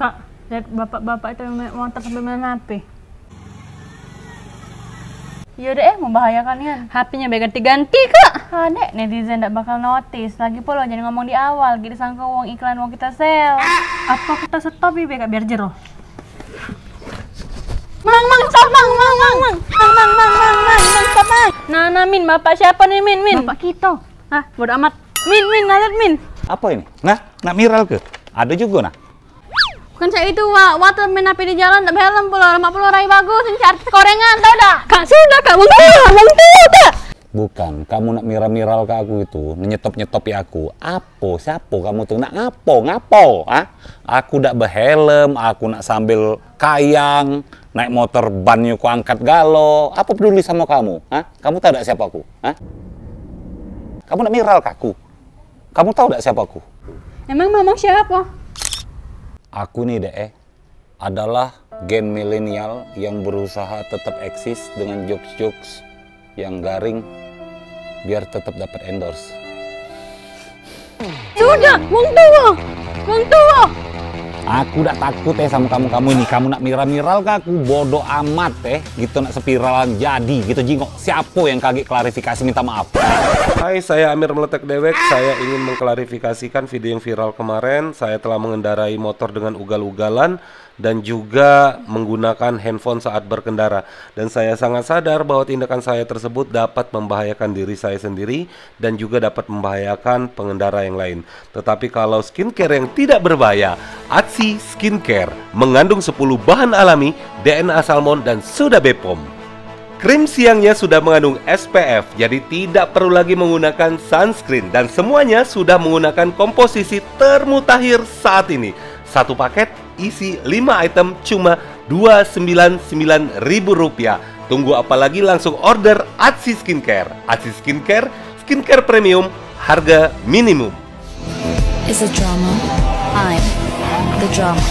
Kak, lihat bapak-bapak itu yang naik motor sambil main HP. Yaudah membahayakan ya. HP-nya ganti-ganti, Kak. Dek, netizen ndak bakal notice. Lagi pula jangan ngomong di awal, gitu sangka uang iklan uang kita sel. Apa kita stop ya, Kak, biar jero. Mang, stop, Mang, stop, Mang. Nah, Min, bapak siapa nih, Min? Bapak kita. Bodo amat. Min, lihat, Min. Apa ini? Nak miral ke? Ada juga nah. Bukan saya itu, Wak. Waktu main api di jalan, tak helm pula. 50 rai bagus, ini artis korengan, tau dah? Kak, sudah, Kak. Wong tua, tak? Bukan, kamu nak miral ke aku itu, nyetop-nyetopi aku. Siapa kamu tuh? Nak ngapo? Aku dak berhelm, aku nak sambil kayang, naik motor bannya ku angkat galo. Apa peduli sama kamu? Kamu tahu dak siapa aku? Kamu nak miral ke aku? Kamu tahu dak siapa aku? Emang ngomong siapa? Aku nih adalah gen milenial yang berusaha tetap eksis dengan jokes-jokes yang garing biar tetap dapat endorse. Sudah, wong tua. Aku udah takut sama kamu ini. Kamu nak miral ke aku, bodoh amat gitu nak spiralan jadi gitu jingok. Siapa yang kaget klarifikasi minta maaf? Hai, saya Amir Meletek Dewek. Saya ingin mengklarifikasikan video yang viral kemarin. Saya telah mengendarai motor dengan ugal-ugalan dan juga menggunakan handphone saat berkendara. Dan saya sangat sadar bahwa tindakan saya tersebut dapat membahayakan diri saya sendiri dan juga dapat membahayakan pengendara yang lain. Tetapi kalau skincare yang tidak berbahaya, Atsi Skincare mengandung 10 bahan alami, DNA salmon dan sudah BPOM. Krim siangnya sudah mengandung SPF, jadi tidak perlu lagi menggunakan sunscreen. Dan semuanya sudah menggunakan komposisi termutakhir saat ini. Satu paket isi 5 item cuma Rp299.000. Tunggu apa lagi, langsung order Atsi Skincare. Atsi Skincare, skincare premium, harga minimum. Is a drama. I'm the drama.